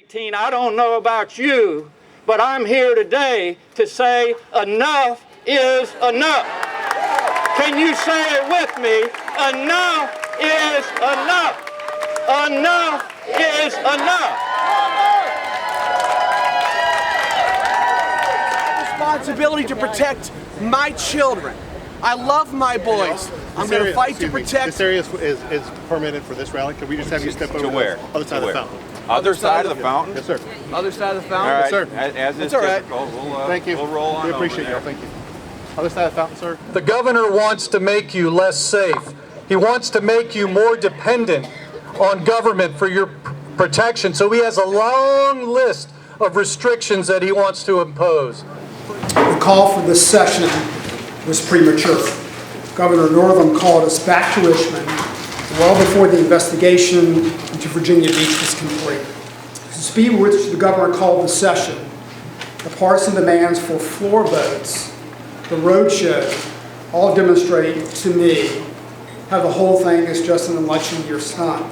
18, I don't know about you, but I'm here today to say enough is enough. Can you say it with me? Enough is enough. Enough is enough. Responsibility to protect my children. I love my boys. I'm going to fight to protect. This area is permitted for this rally. Can we just have you step over to where? To the other side of the fountain? Other side of the fountain? Yes, sir. Other side of the fountain? All right. Yes, sir. As is all right. typical, Thank you. We'll roll on. We appreciate you. Thank you. Other side of the fountain, sir. The governor wants to make you less safe. He wants to make you more dependent on government for your protection. So he has a long list of restrictions that he wants to impose. The call for this session was premature. Governor Northam called us back to Richmond well before the investigation into Virginia Beach was complete. The speed with which the governor called the session, the partisan demands for floor votes, the roadshow, all demonstrate to me how the whole thing is just an election year stunt.